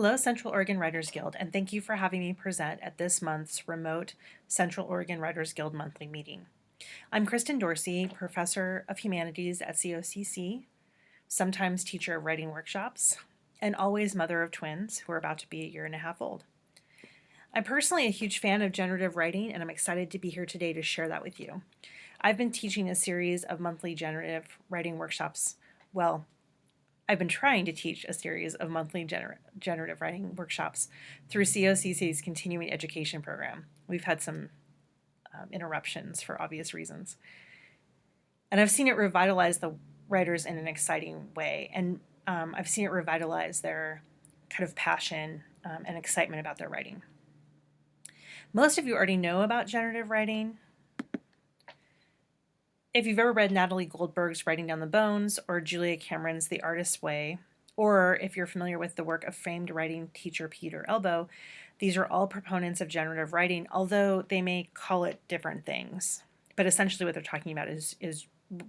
Hello, Central Oregon Writers Guild, and thank you for having me present at this month's remote Central Oregon Writers Guild monthly meeting. I'm Kristin Dorsey, Professor of Humanities at COCC, sometimes teacher of writing workshops, and always mother of twins who are about to be a year and a half old. I'm personally a huge fan of generative writing, and I'm excited to be here today to share that with you. I've been teaching a series of monthly generative writing workshops. Well, I've been trying to teach a series of monthly generative writing workshops through COCC's continuing education program. We've had some interruptions for obvious reasons. And I've seen it revitalize the writers in an exciting way. And I've seen it revitalize their kind of passion and excitement about their writing. Most of you already know about generative writing. If you've ever read Natalie Goldberg's Writing Down the Bones or Julia Cameron's The Artist's Way, or if you're familiar with the work of famed writing teacher Peter Elbow, these are all proponents of generative writing, although they may call it different things. But essentially what they're talking about is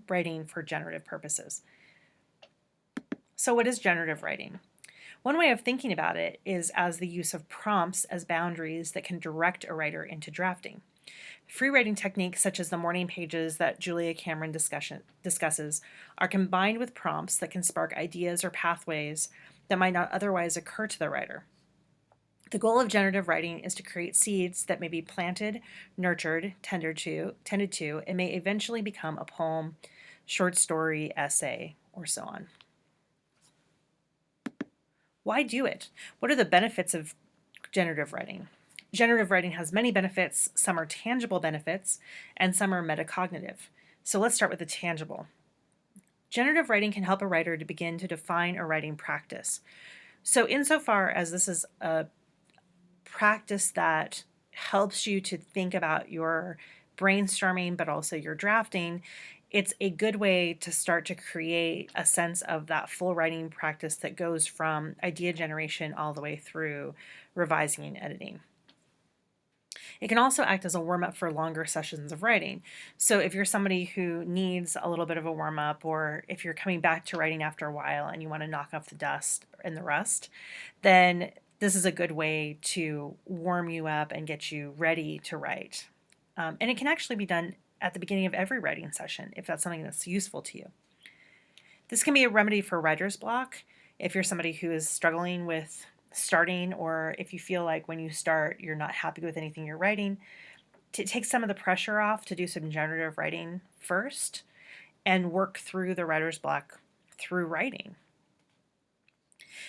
writing for generative purposes. So what is generative writing? One way of thinking about it is as the use of prompts as boundaries that can direct a writer into drafting. Free writing techniques such as the morning pages that Julia Cameron discusses are combined with prompts that can spark ideas or pathways that might not otherwise occur to the writer. The goal of generative writing is to create seeds that may be planted, nurtured, tended to, and may eventually become a poem, short story, essay, or so on. Why do it? What are the benefits of generative writing? Generative writing has many benefits. Some are tangible benefits, and some are metacognitive. So let's start with the tangible. Generative writing can help a writer to begin to define a writing practice. So insofar as this is a practice that helps you to think about your brainstorming, but also your drafting, it's a good way to start to create a sense of that full writing practice that goes from idea generation all the way through revising and editing. It can also act as a warm-up for longer sessions of writing. So if you're somebody who needs a little bit of a warm-up, or if you're coming back to writing after a while and you want to knock off the dust and the rust, then this is a good way to warm you up and get you ready to write. And it can actually be done at the beginning of every writing session if that's something that's useful to you. This can be a remedy for writer's block if you're somebody who is struggling with starting, or if you feel like when you start you're not happy with anything you're writing. To take some of the pressure off, to do some generative writing first and work through the writer's block through writing.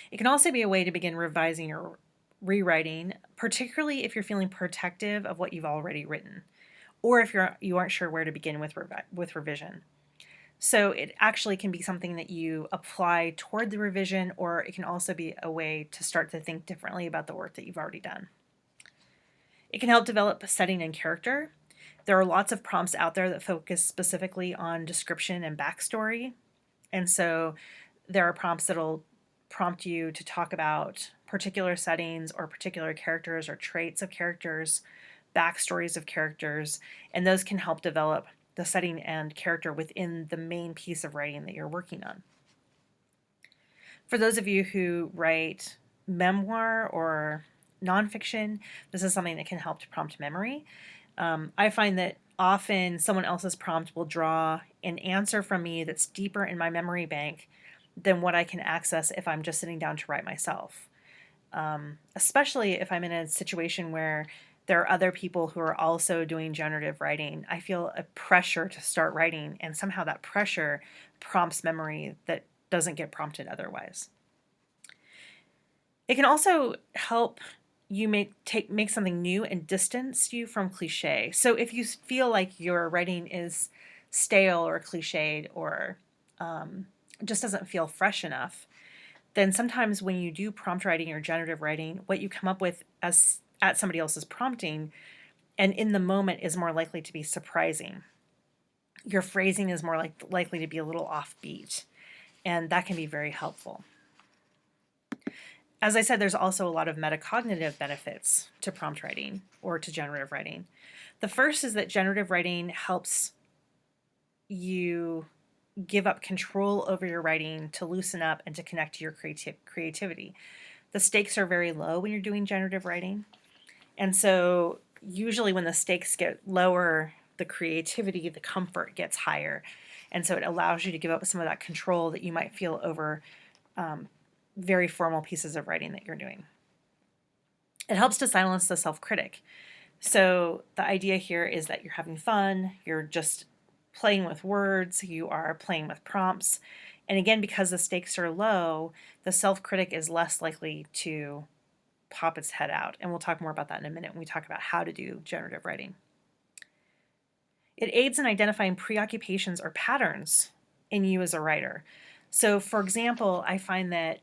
It can also be a way to begin revising or rewriting, particularly if you're feeling protective of what you've already written, or if you aren't sure where to begin with revision. So it actually can be something that you apply toward the revision, or it can also be a way to start to think differently about the work that you've already done. It can help develop setting and character. There are lots of prompts out there that focus specifically on description and backstory. And so there are prompts that'll prompt you to talk about particular settings or particular characters or traits of characters, backstories of characters, and those can help develop the setting and character within the main piece of writing that you're working on. For those of you who write memoir or nonfiction, this is something that can help to prompt memory. I find that often someone else's prompt will draw an answer from me that's deeper in my memory bank than what I can access if I'm just sitting down to write myself. Especially if I'm in a situation where there are other people who are also doing generative writing. I feel a pressure to start writing, and somehow that pressure prompts memory that doesn't get prompted otherwise. It can also help you make something new and distance you from cliche. So if you feel like your writing is stale or cliched, or just doesn't feel fresh enough, then sometimes when you do prompt writing or generative writing, what you come up with at somebody else's prompting and in the moment is more likely to be surprising. Your phrasing is more likely to be a little offbeat, and that can be very helpful. As I said, there's also a lot of metacognitive benefits to prompt writing or to generative writing. The first is that generative writing helps you give up control over your writing to loosen up and to connect to your creativity. The stakes are very low when you're doing generative writing. And so usually when the stakes get lower, the creativity, the comfort gets higher. And so it allows you to give up some of that control that you might feel over very formal pieces of writing that you're doing. It helps to silence the self-critic. So the idea here is that you're having fun, you're just playing with words, you are playing with prompts. And again, because the stakes are low, the self-critic is less likely to pop its head out. And we'll talk more about that in a minute when we talk about how to do generative writing. It aids in identifying preoccupations or patterns in you as a writer. So, for example, I find that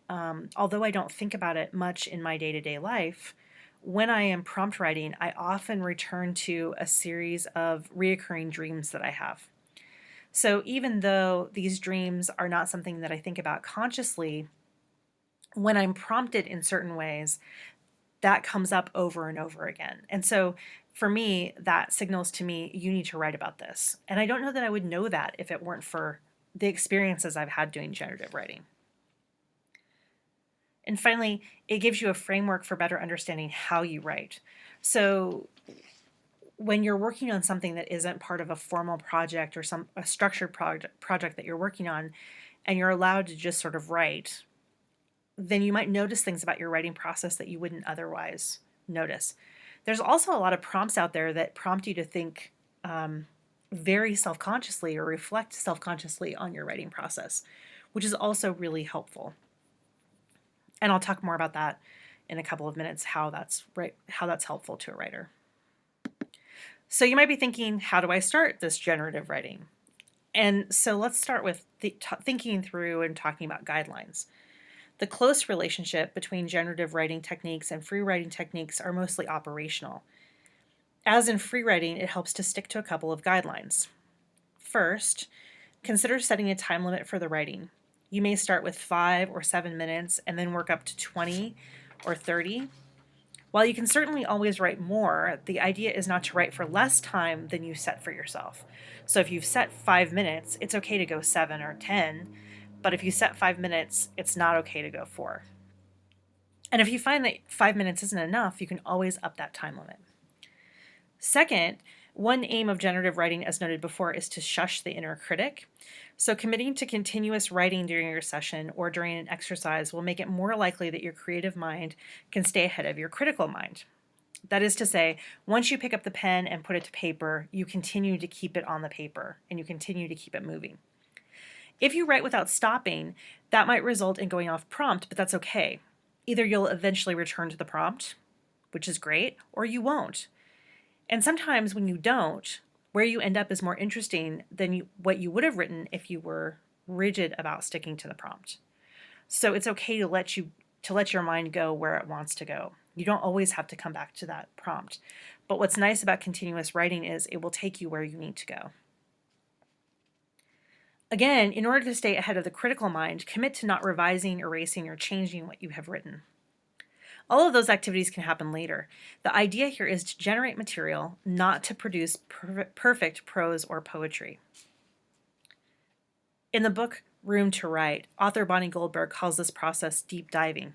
although I don't think about it much in my day-to-day life, when I am prompt writing, I often return to a series of reoccurring dreams that I have. So even though these dreams are not something that I think about consciously, when I'm prompted in certain ways, that comes up over and over again. And so for me, that signals to me, you need to write about this. And I don't know that I would know that if it weren't for the experiences I've had doing generative writing. And finally, it gives you a framework for better understanding how you write. So when you're working on something that isn't part of a formal project or a structured project that you're working on, and you're allowed to just sort of write, then you might notice things about your writing process that you wouldn't otherwise notice. There's also a lot of prompts out there that prompt you to think very self-consciously or reflect self-consciously on your writing process, which is also really helpful. And I'll talk more about that in a couple of minutes, how that's helpful to a writer. So you might be thinking, how do I start this generative writing? And so let's start with thinking through and talking about guidelines. The close relationship between generative writing techniques and free writing techniques are mostly operational. As in free writing, it helps to stick to a couple of guidelines. First, consider setting a time limit for the writing. You may start with 5 or 7 minutes and then work up to 20 or 30. While you can certainly always write more, the idea is not to write for less time than you set for yourself. So if you've set 5 minutes, it's okay to go 7 or 10, but if you set 5 minutes, it's not okay to go 4. And if you find that 5 minutes isn't enough, you can always up that time limit. Second, one aim of generative writing, as noted before, is to shush the inner critic. So committing to continuous writing during your session or during an exercise will make it more likely that your creative mind can stay ahead of your critical mind. That is to say, once you pick up the pen and put it to paper, you continue to keep it on the paper and you continue to keep it moving. If you write without stopping, that might result in going off prompt, but that's okay. Either you'll eventually return to the prompt, which is great, or you won't. And sometimes when you don't, where you end up is more interesting than what you would have written if you were rigid about sticking to the prompt. So it's okay to let your mind go where it wants to go. You don't always have to come back to that prompt. But what's nice about continuous writing is it will take you where you need to go. Again, in order to stay ahead of the critical mind, commit to not revising, erasing, or changing what you have written. All of those activities can happen later. The idea here is to generate material, not to produce perfect prose or poetry. In the book Room to Write, author Bonnie Goldberg calls this process deep diving.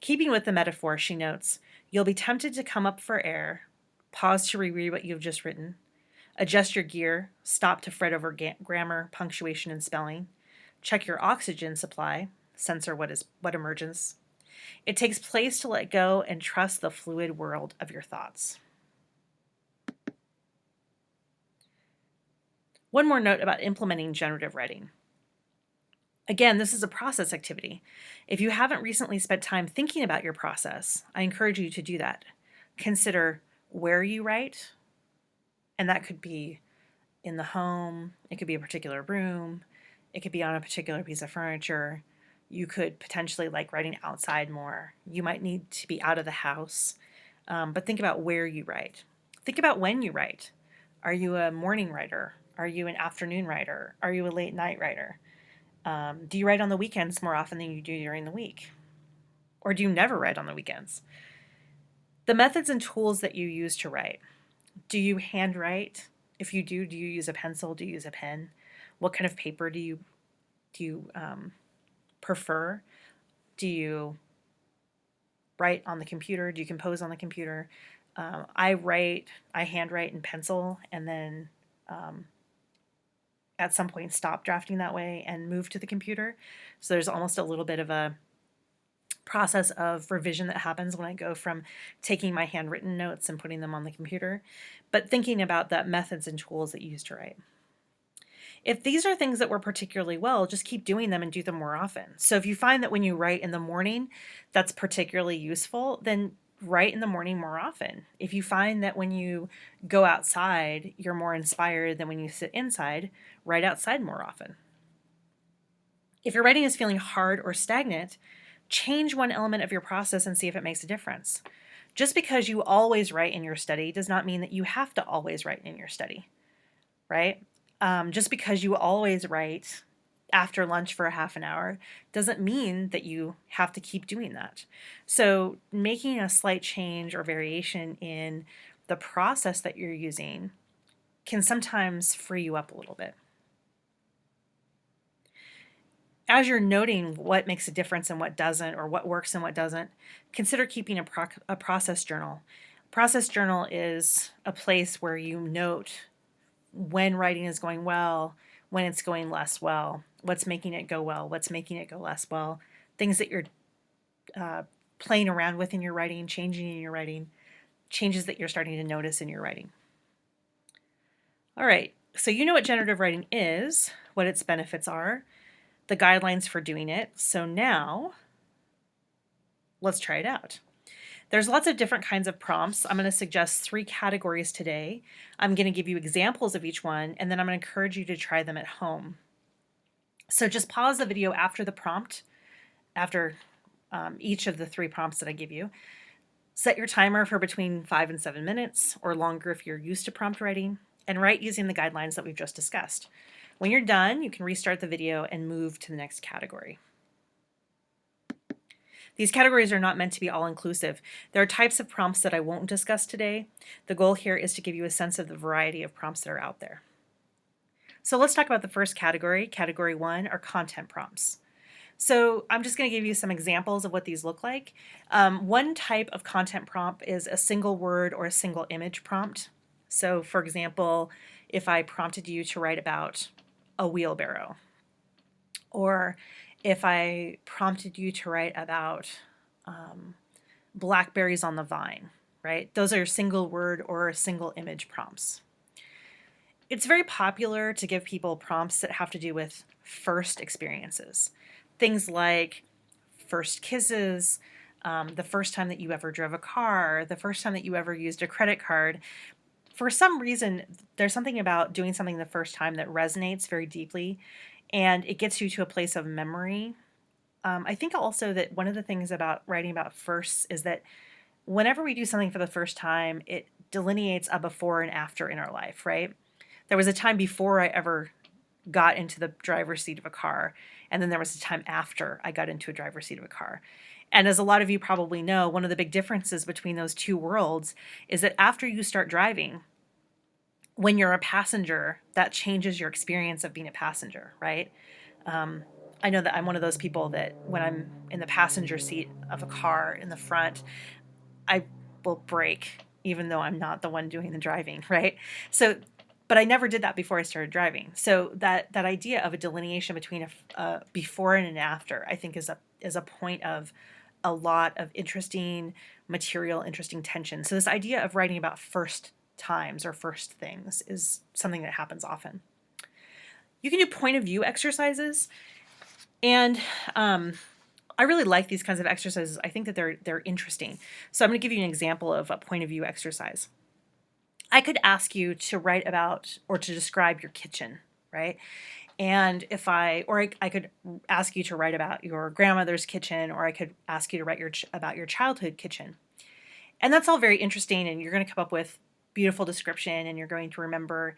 Keeping with the metaphor, she notes, you'll be tempted to come up for air, pause to reread what you've just written, adjust your gear, stop to fret over grammar, punctuation, and spelling, check your oxygen supply, censor what emerges. It takes place to let go and trust the fluid world of your thoughts. One more note about implementing generative writing. Again, this is a process activity. If you haven't recently spent time thinking about your process, I encourage you to do that. Consider where you write, and that could be in the home, it could be a particular room, it could be on a particular piece of furniture. You could potentially like writing outside more. You might need to be out of the house, but think about where you write. Think about when you write. Are you a morning writer? Are you an afternoon writer? Are you a late night writer? Do you write on the weekends more often than you do during the week? Or do you never write on the weekends? The methods and tools that you use to write. Do you handwrite? If you do you use a pencil? Do you use a pen? What kind of paper do you prefer? Do you write on the computer? Do you compose on the computer? I handwrite in pencil, and then at some point stop drafting that way and move to the computer. So there's almost a little bit of a process of revision that happens when I go from taking my handwritten notes and putting them on the computer, but thinking about the methods and tools that you use to write. If these are things that work particularly well, just keep doing them and do them more often. So if you find that when you write in the morning, that's particularly useful, then write in the morning more often. If you find that when you go outside, you're more inspired than when you sit inside, write outside more often. If your writing is feeling hard or stagnant, change one element of your process and see if it makes a difference. Just because you always write in your study does not mean that you have to always write in your study, right? Just because you always write after lunch for a half an hour doesn't mean that you have to keep doing that. So making a slight change or variation in the process that you're using can sometimes free you up a little bit. As you're noting what makes a difference and what doesn't, or what works and what doesn't, consider keeping a process journal. Process journal is a place where you note when writing is going well, when it's going less well, what's making it go well, what's making it go less well, things that you're playing around with in your writing, changing in your writing, changes that you're starting to notice in your writing. All right, so you know what generative writing is, what its benefits are, the guidelines for doing it. So now let's try it out. There's lots of different kinds of prompts. I'm going to suggest 3 categories today. I'm going to give you examples of each one, and then I'm going to encourage you to try them at home. So just pause the video after the prompt, after each of the 3 prompts that I give you. Set your timer for between 5 and 7 minutes, or longer if you're used to prompt writing, and write using the guidelines that we've just discussed. When you're done, you can restart the video and move to the next category. These categories are not meant to be all-inclusive. There are types of prompts that I won't discuss today. The goal here is to give you a sense of the variety of prompts that are out there. So let's talk about the first category. Category 1 are content prompts. So I'm just going to give you some examples of what these look like. One type of content prompt is a single word or a single image prompt. So for example, if I prompted you to write about a wheelbarrow, or if I prompted you to write about blackberries on the vine, right? Those are single word or single image prompts. It's very popular to give people prompts that have to do with first experiences. Things like first kisses, the first time that you ever drove a car, the first time that you ever used a credit card. For some reason, there's something about doing something the first time that resonates very deeply, and it gets you to a place of memory. I think also that one of the things about writing about firsts is that whenever we do something for the first time, it delineates a before and after in our life, right? There was a time before I ever got into the driver's seat of a car, and then there was a time after I got into a driver's seat of a car. And as a lot of you probably know, one of the big differences between those two worlds is that after you start driving, when you're a passenger, that changes your experience of being a passenger, right? I know that I'm one of those people that when I'm in the passenger seat of a car in the front, I will brake even though I'm not the one doing the driving, right? So, but I never did that before I started driving. So that idea of a delineation between a before and an after, I think is a point of a lot of interesting material, interesting tension. So this idea of writing about first times or first things is something that happens often. You can do point of view exercises, and I really like these kinds of exercises. I think that they're interesting. So I'm going to give you an example of a point of view exercise. I could ask you to write about or to describe your kitchen, right? And I could ask you to write about your grandmother's kitchen, or I could ask you to write about your childhood kitchen. And that's all very interesting, and you're going to come up with beautiful description, and you're going to remember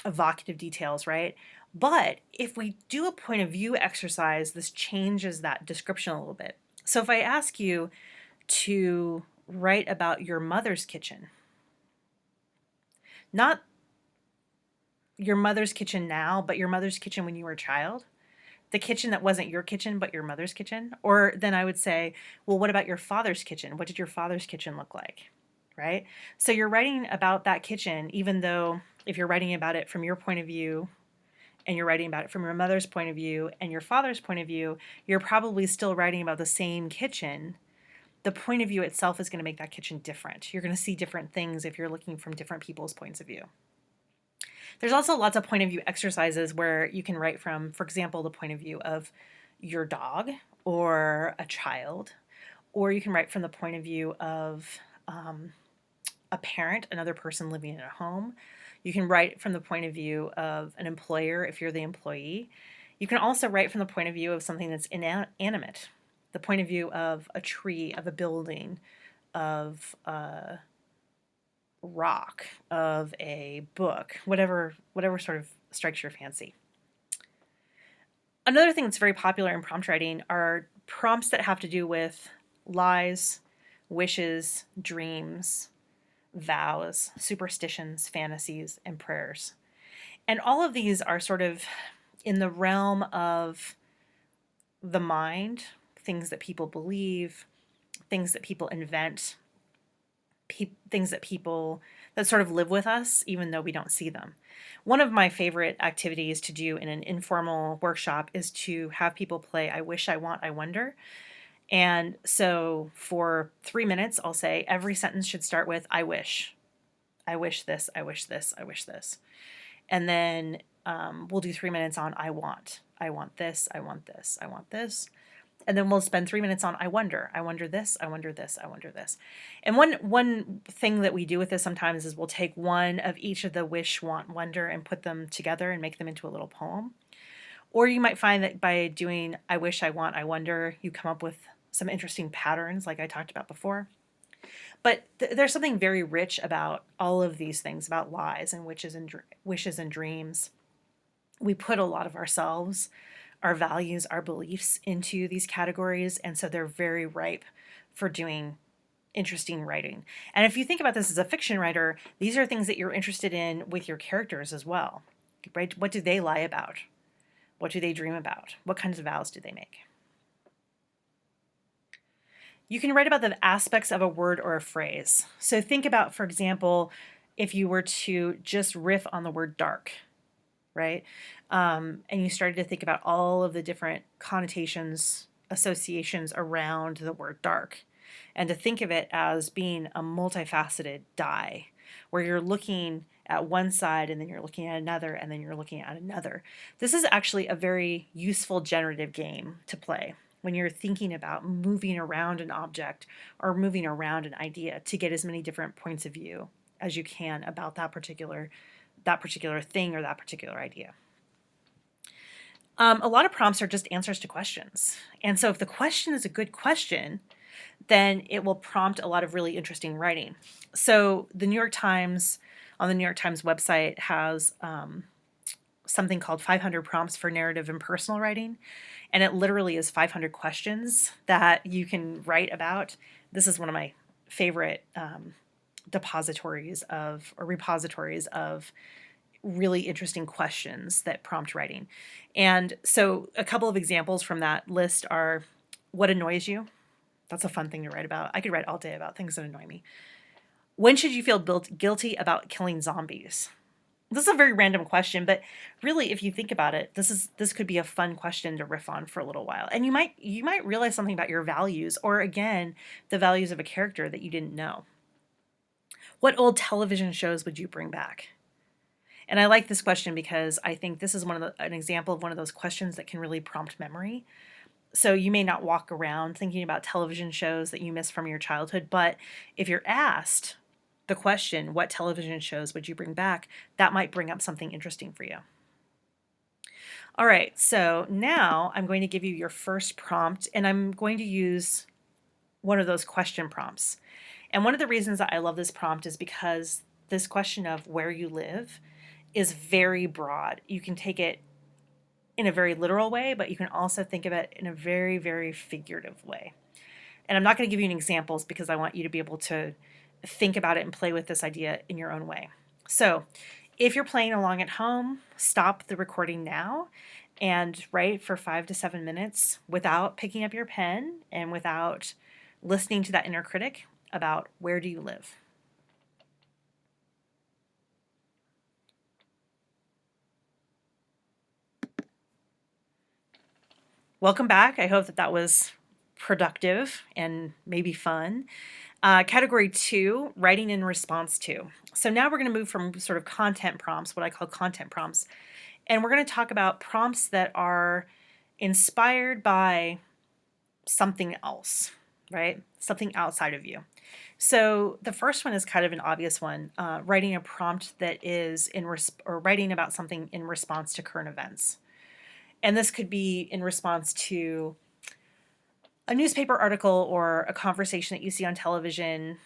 evocative details, right? But if we do a point of view exercise, this changes that description a little bit. So if I ask you to write about your mother's kitchen, not your mother's kitchen now, but your mother's kitchen when you were a child, The kitchen that wasn't your kitchen, but your mother's kitchen? Or then I would say, well, what about your father's kitchen? What did your father's kitchen look like? Right? So you're writing about that kitchen, even though if you're writing about it from your point of view and you're writing about it from your mother's point of view and your father's point of view, you're probably still writing about the same kitchen. The point of view itself is going to make that kitchen different. You're going to see different things if you're looking from different people's points of view. There's also lots of point of view exercises where you can write from, for example, the point of view of your dog or a child, or you can write from the point of view of a parent, another person living in a home. You can write from the point of view of an employer if you're the employee. You can also write from the point of view of something that's inanimate, the point of view of a tree, of a building, of a rock, of a book, whatever sort of strikes your fancy. Another thing that's very popular in prompt writing are prompts that have to do with lies, wishes, dreams, vows, superstitions, fantasies, and prayers. And all of these are sort of in the realm of the mind, things that people believe, things that people invent, things that sort of live with us even though we don't see them. One of my favorite activities to do in an informal workshop is to have people play I wish, I want, I wonder. And so for 3 minutes, I'll say every sentence should start with I wish. I wish this, I wish this, I wish this. And then we'll do 3 minutes on I want. I want this, I want this, I want this. And then we'll spend 3 minutes on I wonder this, I wonder this, I wonder this. And one thing that we do with this sometimes is we'll take one of each of the wish, want, wonder and put them together and make them into a little poem. Or you might find that by doing I wish, I want, I wonder, you come up with some interesting patterns like I talked about before. But there's something very rich about all of these things, about lies and wishes and dreams. We put a lot of ourselves, our values, our beliefs into these categories, and so they're very ripe for doing interesting writing. And if you think about this as a fiction writer, these are things that you're interested in with your characters as well, right? What do they lie about? What do they dream about? What kinds of vows do they make? You can write about the aspects of a word or a phrase. So think about, for example, if you were to just riff on the word dark, right? And you started to think about all of the different connotations, associations around the word dark, and to think of it as being a multifaceted die, where you're looking at one side and then you're looking at another and then you're looking at another. This is actually a very useful generative game to play when you're thinking about moving around an object or moving around an idea to get as many different points of view as you can about that particular thing or that particular idea. A lot of prompts are just answers to questions. And so if the question is a good question, then it will prompt a lot of really interesting writing. So the New York Times, on the New York Times website, has something called 500 prompts for narrative and personal writing. And it literally is 500 questions that you can write about. This is one of my favorite repositories of really interesting questions that prompt writing. And so a couple of examples from that list are what annoys you? That's a fun thing to write about. I could write all day about things that annoy me. When should you feel guilty about killing zombies? This is a very random question, but really, if you think about it, this could be a fun question to riff on for a little while. And you might realize something about your values, or again, the values of a character that you didn't know. What old television shows would you bring back? And I like this question because I think this is an example of one of those questions that can really prompt memory. So you may not walk around thinking about television shows that you miss from your childhood, but if you're asked the question, what television shows would you bring back, that might bring up something interesting for you. All right, so now I'm going to give you your first prompt, and I'm going to use one of those question prompts. And one of the reasons that I love this prompt is because this question of where you live is very broad. You can take it in a very literal way, but you can also think of it in a very, very figurative way. And I'm not going to give you any examples because I want you to be able to think about it and play with this idea in your own way. So if you're playing along at home, stop the recording now and write for 5 to 7 minutes without picking up your pen and without listening to that inner critic about where do you live. Welcome back. I hope that that was productive and maybe fun. Category 2, writing in response to. So now we're going to move from sort of content prompts, what I call content prompts, and we're going to talk about prompts that are inspired by something else, right? Something outside of you. So the first one is kind of an obvious one, writing a prompt that is or writing about something in response to current events. And this could be in response to a newspaper article or a conversation that you see on television.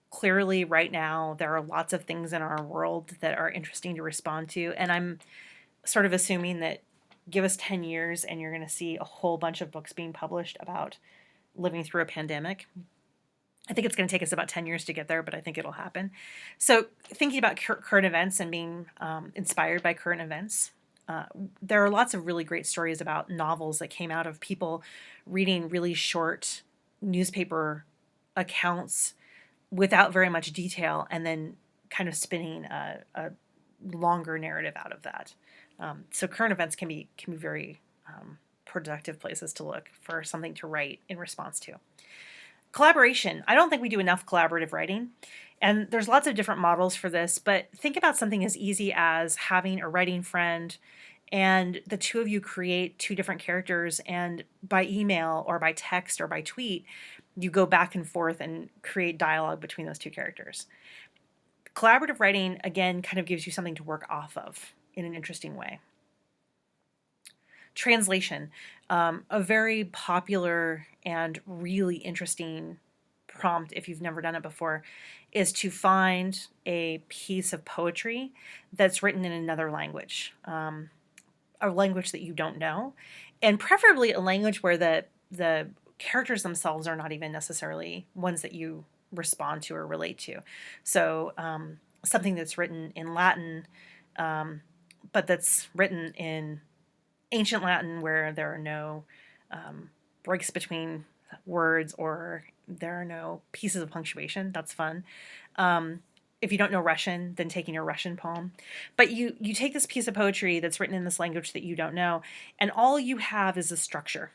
Clearly, right now, there are lots of things in our world that are interesting to respond to. And I'm sort of assuming that give us 10 years and you're going to see a whole bunch of books being published about living through a pandemic. I think it's going to take us about 10 years to get there, but I think it'll happen. So, thinking about current events and being inspired by current events, there are lots of really great stories about novels that came out of people reading really short newspaper accounts without very much detail and then kind of spinning a longer narrative out of that. So current events can be very productive places to look for something to write in response to. Collaboration. I don't think we do enough collaborative writing. And there's lots of different models for this, but think about something as easy as having a writing friend and the two of you create two different characters, and by email or by text or by tweet, you go back and forth and create dialogue between those two characters. Collaborative writing, again, kind of gives you something to work off of in an interesting way. Translation, a very popular and really interesting prompt, if you've never done it before, is to find a piece of poetry that's written in another language, a language that you don't know, and preferably a language where the characters themselves are not even necessarily ones that you respond to or relate to. So something that's written in Latin, but that's written in ancient Latin where there are no breaks between words or there are no pieces of punctuation. That's fun. If you don't know Russian, then taking a Russian poem. But you take this piece of poetry that's written in this language that you don't know, and all you have is a structure.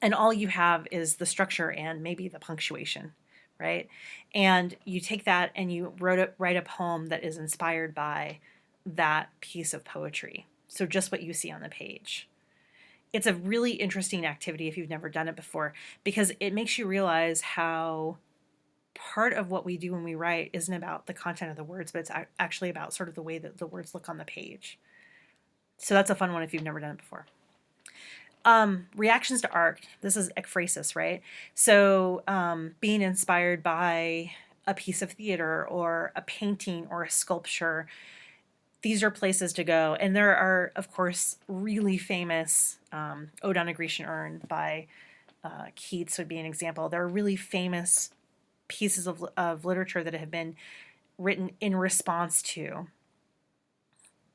And all you have is the structure and maybe the punctuation, right? And you take that and you write a poem that is inspired by that piece of poetry. So just what you see on the page. It's a really interesting activity if you've never done it before, because it makes you realize how part of what we do when we write isn't about the content of the words, but it's actually about sort of the way that the words look on the page. So that's a fun one if you've never done it before. Reactions to art. This is ekphrasis, right? So being inspired by a piece of theater or a painting or a sculpture, these are places to go. And there are, of course, really famous Ode on a Grecian Urn by Keats would be an example. There are really famous pieces of literature that have been written in response to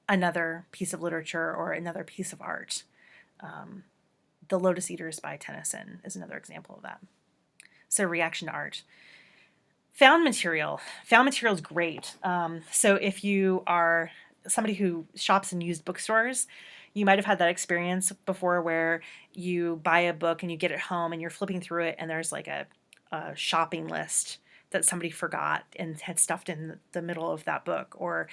another piece of literature or another piece of art. The Lotus Eaters by Tennyson is another example of that. So reaction to art. Found material. Found material is great. So if you are somebody who shops in used bookstores, you might have had that experience before where you buy a book and you get it home and you're flipping through it and there's like a shopping list that somebody forgot and had stuffed in the middle of that book, or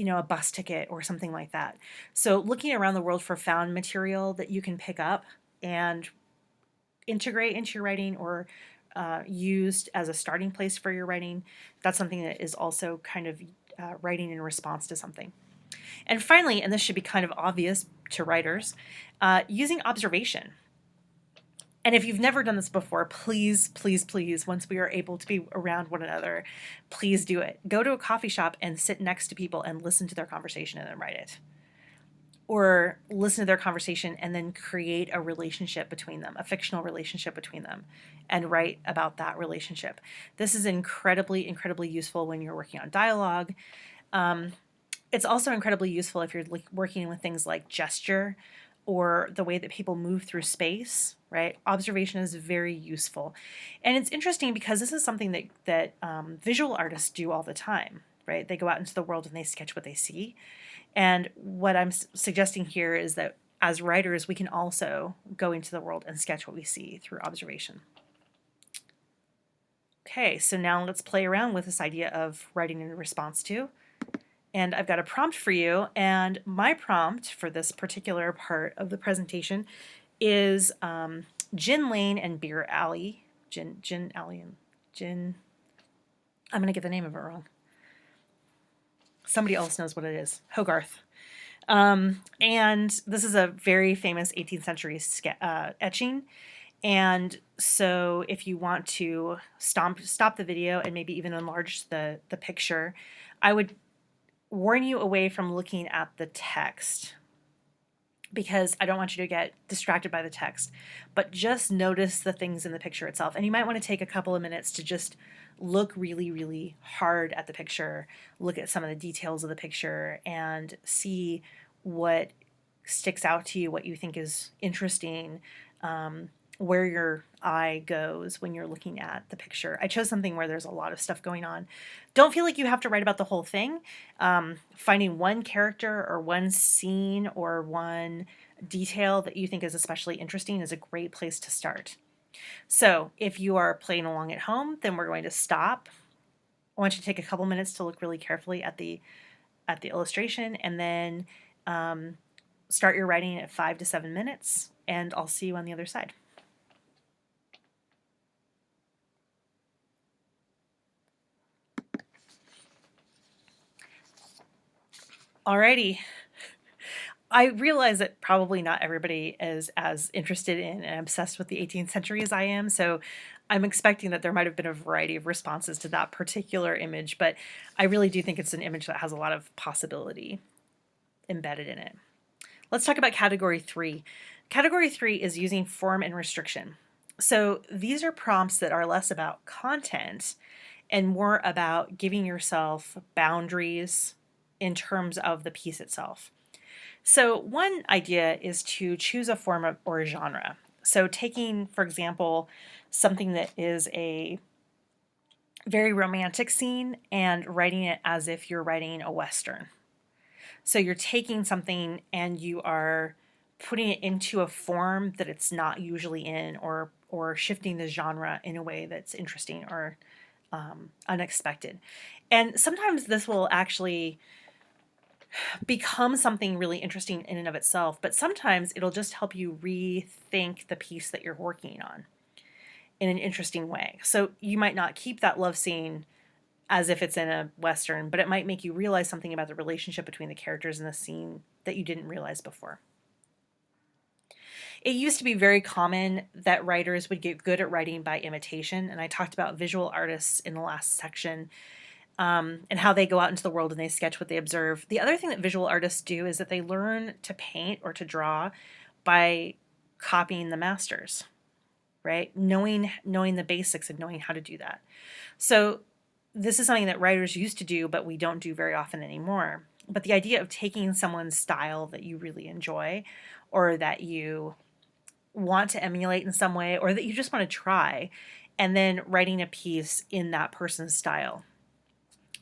a bus ticket or something like that. So looking around the world for found material that you can pick up and integrate into your writing or used as a starting place for your writing, that's something that is also kind of writing in response to something. And finally, and this should be kind of obvious to writers, using observation. And if you've never done this before, please, please, please, once we are able to be around one another, please do it. Go to a coffee shop and sit next to people and listen to their conversation and then write it. Or listen to their conversation and then create a relationship between them, a fictional relationship between them, and write about that relationship. This is incredibly, incredibly useful when you're working on dialogue. It's also incredibly useful if you're working with things like gesture or the way that people move through space, right? Observation is very useful. And it's interesting because this is something that visual artists do all the time, right? They go out into the world and they sketch what they see. And what I'm suggesting here is that as writers, we can also go into the world and sketch what we see through observation. Okay, so now let's play around with this idea of writing in response to. And I've got a prompt for you, and my prompt for this particular part of the presentation is Gin Lane and Beer Alley. Gin Alley and Gin. I'm going to get the name of it wrong. Somebody else knows what it is. Hogarth. And this is a very famous 18th century etching. And so if you want to stop the video and maybe even enlarge the picture, I would warn you away from looking at the text because I don't want you to get distracted by the text, but just notice the things in the picture itself. And you might want to take a couple of minutes to just look really, really hard at the picture, look at some of the details of the picture, and see what sticks out to you, what you think is interesting, where your eye goes when you're looking at the picture. I chose something where there's a lot of stuff going on. Don't feel like you have to write about the whole thing. Finding one character or one scene or one detail that you think is especially interesting is a great place to start. So if you are playing along at home, then we're going to stop. I want you to take a couple minutes to look really carefully at the illustration, and then start your writing at 5 to 7 minutes, and I'll see you on the other side. Alrighty. I realize that probably not everybody is as interested in and obsessed with the 18th century as I am, so I'm expecting that there might have been a variety of responses to that particular image, but I really do think it's an image that has a lot of possibility embedded in it. Let's talk about category 3. Category 3 is using form and restriction. So these are prompts that are less about content and more about giving yourself boundaries in terms of the piece itself. So one idea is to choose a form or a genre. So taking, for example, something that is a very romantic scene and writing it as if you're writing a Western. So you're taking something and you are putting it into a form that it's not usually in, or shifting the genre in a way that's interesting or unexpected. And sometimes this will actually become something really interesting in and of itself, but sometimes it'll just help you rethink the piece that you're working on in an interesting way. So you might not keep that love scene as if it's in a Western, but it might make you realize something about the relationship between the characters in the scene that you didn't realize before. It used to be very common that writers would get good at writing by imitation, and I talked about visual artists in the last section, and how they go out into the world and they sketch what they observe. The other thing that visual artists do is that they learn to paint or to draw by copying the masters, right? Knowing the basics and knowing how to do that. So this is something that writers used to do, but we don't do very often anymore. But the idea of taking someone's style that you really enjoy, or that you want to emulate in some way, or that you just want to try, and then writing a piece in that person's style.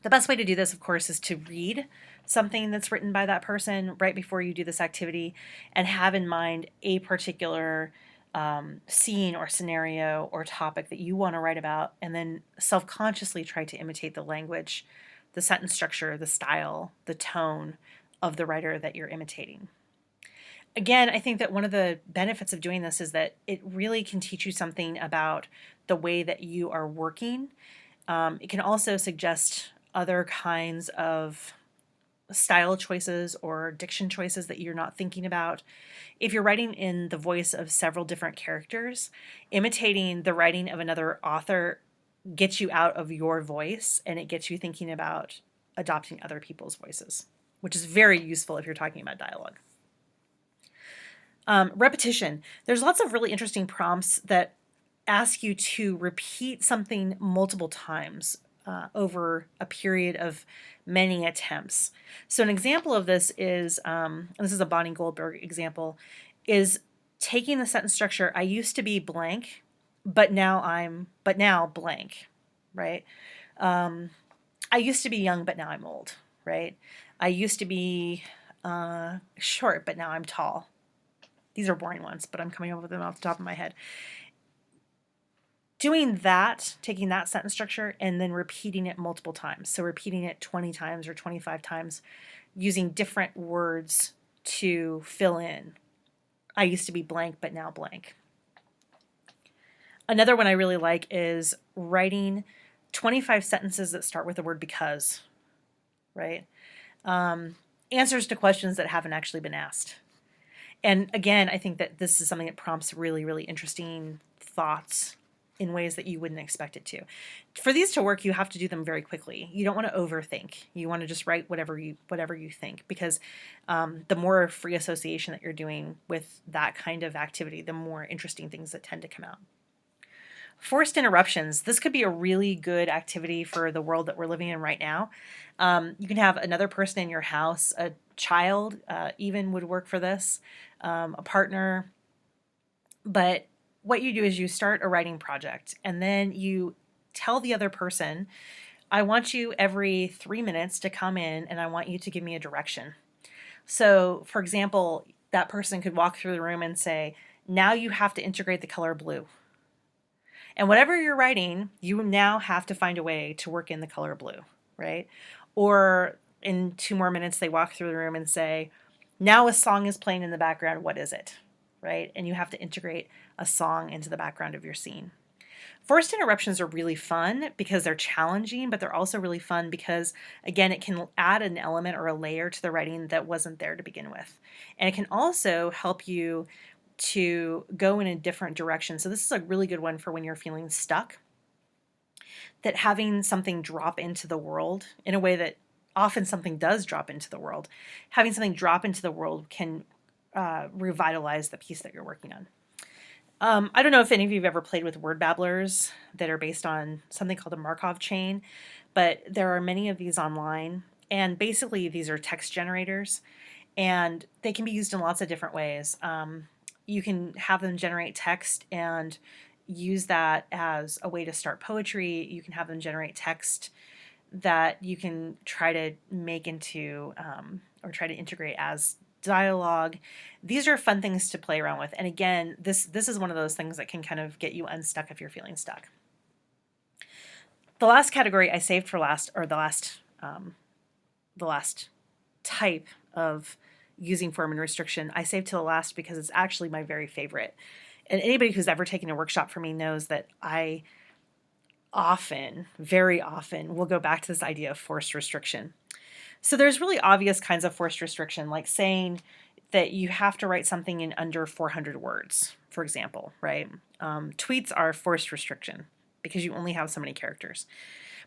The best way to do this, of course, is to read something that's written by that person right before you do this activity and have in mind a particular scene or scenario or topic that you want to write about, and then self-consciously try to imitate the language, the sentence structure, the style, the tone of the writer that you're imitating. Again, I think that one of the benefits of doing this is that it really can teach you something about the way that you are working. It can also suggest other kinds of style choices or diction choices that you're not thinking about. If you're writing in the voice of several different characters, imitating the writing of another author gets you out of your voice, and it gets you thinking about adopting other people's voices, which is very useful if you're talking about dialogue. Repetition. There's lots of really interesting prompts that ask you to repeat something multiple times over a period of many attempts. So an example of this is, and this is a Bonnie Goldberg example, is taking the sentence structure, I used to be blank, but now blank, right? I used to be young, but now I'm old, right? I used to be short, but now I'm tall. These are boring ones, but I'm coming up with them off the top of my head. Doing that, taking that sentence structure and then repeating it multiple times. So repeating it 20 times or 25 times, using different words to fill in. I used to be blank, but now blank. Another one I really like is writing 25 sentences that start with the word because, right? Answers to questions that haven't actually been asked. And again, I think that this is something that prompts really, really interesting thoughts in ways that you wouldn't expect it to. For these to work, you have to do them very quickly. You don't want to overthink. You want to just write whatever you think, because the more free association that you're doing with that kind of activity, the more interesting things that tend to come out. Forced interruptions. This could be a really good activity for the world that we're living in right now. You can have another person in your house, a child even would work for this, a partner. But what you do is you start a writing project and then you tell the other person, I want you every 3 minutes to come in and I want you to give me a direction. So, for example, that person could walk through the room and say, now you have to integrate the color blue. And whatever you're writing, you now have to find a way to work in the color blue, right? Or in 2 more minutes, they walk through the room and say, now a song is playing in the background. What is it? Right? And you have to integrate a song into the background of your scene. Forced interruptions are really fun because they're challenging, but they're also really fun because, again, it can add an element or a layer to the writing that wasn't there to begin with. And it can also help you to go in a different direction. So this is a really good one for when you're feeling stuck, that having something drop into the world in a way that often something does drop into the world, having something drop into the world can revitalize the piece that you're working on. I don't know if any of you have ever played with word babblers that are based on something called a Markov chain, but there are many of these online. And basically, these are text generators, and they can be used in lots of different ways. You can have them generate text and use that as a way to start poetry. You can have them generate text that you can try to make into or try to integrate as dialogue. These are fun things to play around with. And again, this is one of those things that can kind of get you unstuck if you're feeling stuck. The last category I saved for last, or the last type of using form and restriction, I saved to the last because it's actually my very favorite. And anybody who's ever taken a workshop from me knows that I often, very often, will go back to this idea of forced restriction. So there's really obvious kinds of forced restriction, like saying that you have to write something in under 400 words, for example, right? Tweets are forced restriction because you only have so many characters.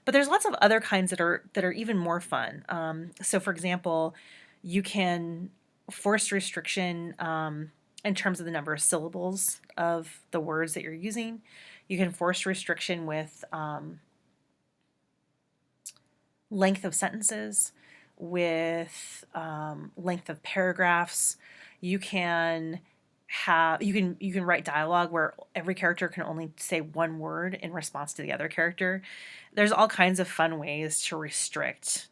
But there's lots of other kinds that are even more fun. So for example, you can force restriction in terms of the number of syllables of the words that you're using. You can force restriction with length of sentences, with length of paragraphs. You can write dialogue where every character can only say one word in response to the other character. There's all kinds of fun ways to restrict.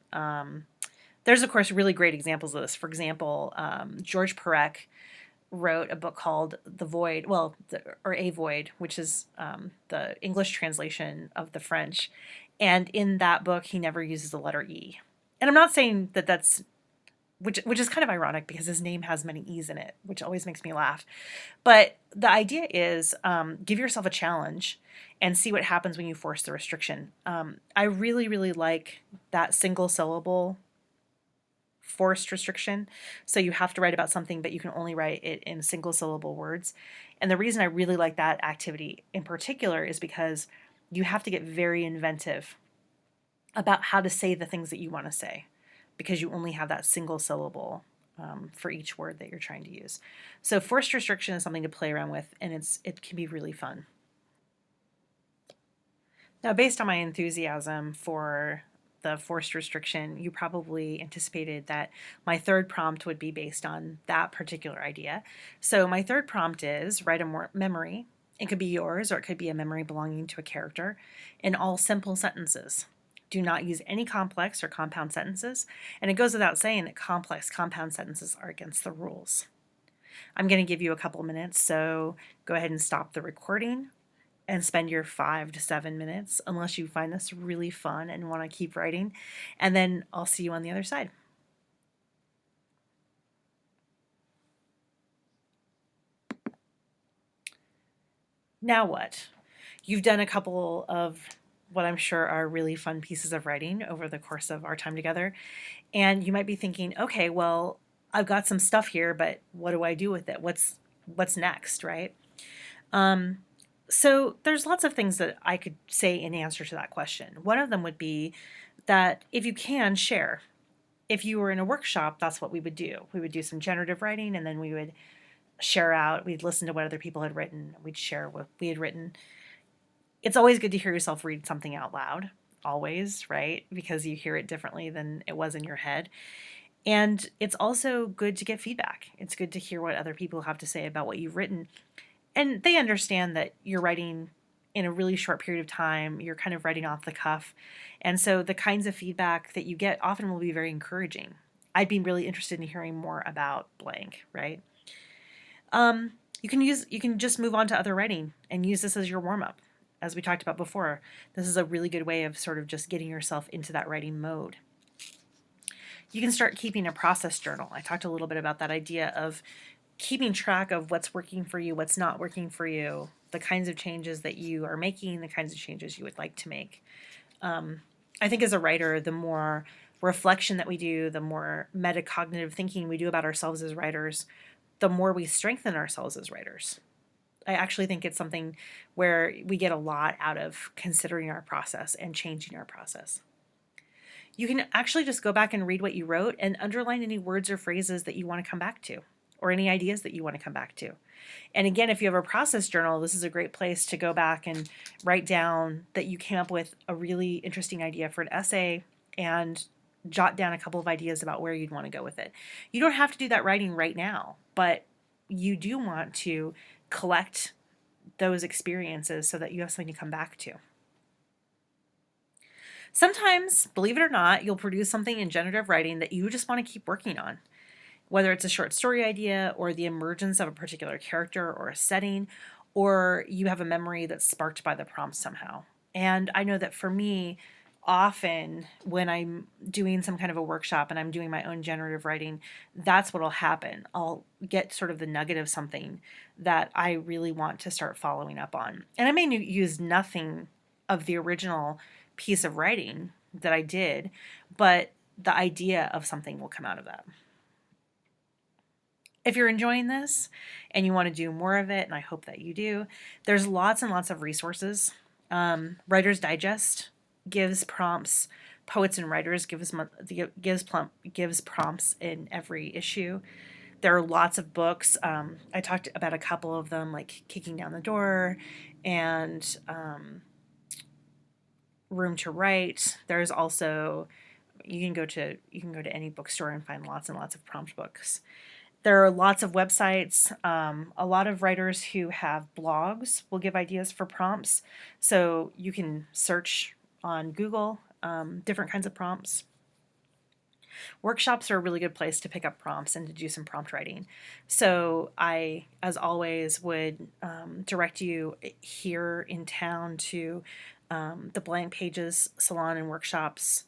There's, of course, really great examples of this. For example, George Perec wrote a book called The Void, or A Void, which is the English translation of the French. And in that book, he never uses the letter E. And I'm not saying that that's, which is kind of ironic because his name has many E's in it, which always makes me laugh. But the idea is give yourself a challenge and see what happens when you force the restriction. I really, really like that single syllable forced restriction. So you have to write about something, but you can only write it in single syllable words. And the reason I really like that activity in particular is because you have to get very inventive about how to say the things that you want to say, because you only have that single syllable for each word that you're trying to use. So forced restriction is something to play around with, and it can be really fun. Now, based on my enthusiasm for the forced restriction, you probably anticipated that my third prompt would be based on that particular idea. So, my third prompt is write a memory. It could be yours or it could be a memory belonging to a character in all simple sentences. Do not use any complex or compound sentences. And it goes without saying that complex compound sentences are against the rules. I'm going to give you a couple minutes, so go ahead and stop the recording and spend your 5 to 7 minutes, unless you find this really fun and want to keep writing. And then I'll see you on the other side. Now what? You've done a couple of what I'm sure are really fun pieces of writing over the course of our time together. And you might be thinking, okay, well, I've got some stuff here, but what do I do with it? What's next, right? So there's lots of things that I could say in answer to that question. One of them would be that if you can, share. If you were in a workshop, that's what we would do. We would do some generative writing, and then we would share out. We'd listen to what other people had written. We'd share what we had written. It's always good to hear yourself read something out loud, always, right? Because you hear it differently than it was in your head. And it's also good to get feedback. It's good to hear what other people have to say about what you've written. And they understand that you're writing in a really short period of time. You're kind of writing off the cuff. And so the kinds of feedback that you get often will be very encouraging. I'd be really interested in hearing more about blank, right? You can just move on to other writing and use this as your warm-up. As we talked about before, this is a really good way of sort of just getting yourself into that writing mode. You can start keeping a process journal. I talked a little bit about that idea of keeping track of what's working for you, what's not working for you, the kinds of changes that you are making, the kinds of changes you would like to make. I think as a writer, the more reflection that we do, the more metacognitive thinking we do about ourselves as writers, the more we strengthen ourselves as writers. I actually think it's something where we get a lot out of considering our process and changing our process. You can actually just go back and read what you wrote and underline any words or phrases that you want to come back to, or any ideas that you want to come back to. And again, if you have a process journal, this is a great place to go back and write down that you came up with a really interesting idea for an essay and jot down a couple of ideas about where you'd want to go with it. You don't have to do that writing right now, but you do want to collect those experiences so that you have something to come back to. Sometimes, believe it or not, you'll produce something in generative writing that you just want to keep working on. Whether it's a short story idea or the emergence of a particular character or a setting, or you have a memory that's sparked by the prompt somehow. And I know that for me, often when I'm doing some kind of a workshop and I'm doing my own generative writing, that's what'll happen. I'll get sort of the nugget of something that I really want to start following up on. And I may use nothing of the original piece of writing that I did, but the idea of something will come out of that. If you're enjoying this and you want to do more of it, and I hope that you do, there's lots and lots of resources. Writer's Digest gives prompts. Poets and Writers gives prompts in every issue. There are lots of books. I talked about a couple of them, like Kicking Down the Door and Room to Write. There's also you can go to any bookstore and find lots and lots of prompt books. There are lots of websites. A lot of writers who have blogs will give ideas for prompts. So you can search on Google different kinds of prompts. Workshops are a really good place to pick up prompts and to do some prompt writing. So I, as always, would direct you here in town to the Blank Pages Salon and Workshops,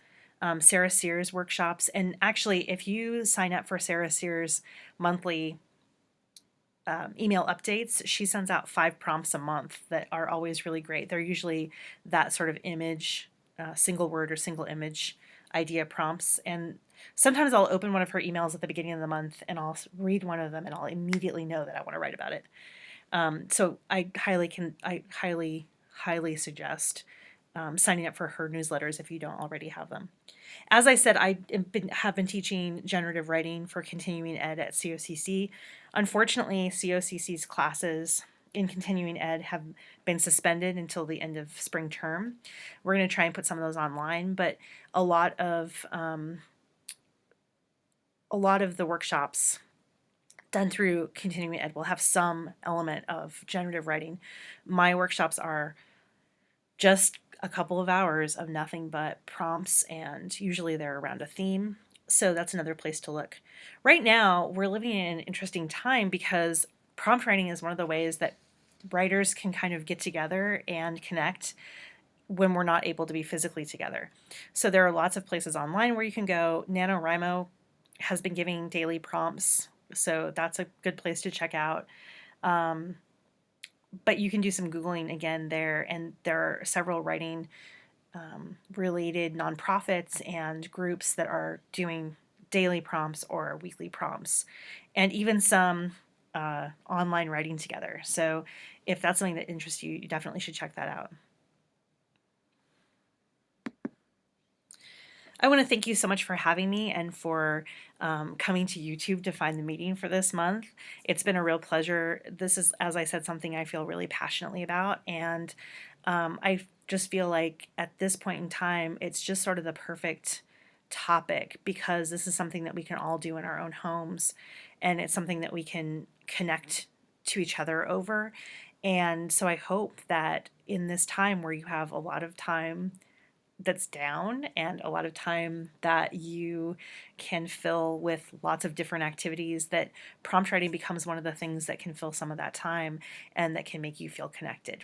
Sarah Sears workshops. And actually, if you sign up for Sarah Sears monthly email updates, she sends out 5 prompts a month that are always really great. They're usually that sort of image, single word or single image idea prompts. And sometimes I'll open one of her emails at the beginning of the month and I'll read one of them and I'll immediately know that I want to write about it. So I highly suggest signing up for her newsletters if you don't already have them. As I said, I have been teaching generative writing for continuing ed at COCC. Unfortunately, COCC's classes in continuing ed have been suspended until the end of spring term. We're going to try and put some of those online, but a lot of the workshops done through continuing ed will have some element of generative writing. My workshops are just a couple of hours of nothing but prompts, and usually they're around a theme. So that's another place to look. Right now, we're living in an interesting time because prompt writing is one of the ways that writers can kind of get together and connect when we're not able to be physically together. So there are lots of places online where you can go. NaNoWriMo has been giving daily prompts, so that's a good place to check out. But you can do some Googling again there, and there are several writing related nonprofits and groups that are doing daily prompts or weekly prompts, and even some online writing together. So if that's something that interests you, you definitely should check that out. I want to thank you so much for having me and for coming to YouTube to find the meeting for this month. It's been a real pleasure. This is, as I said, something I feel really passionately about, and I just feel like at this point in time, it's just sort of the perfect topic because this is something that we can all do in our own homes, and it's something that we can connect to each other over. And so I hope that in this time where you have a lot of time that's down and a lot of time that you can fill with lots of different activities, that prompt writing becomes one of the things that can fill some of that time and that can make you feel connected.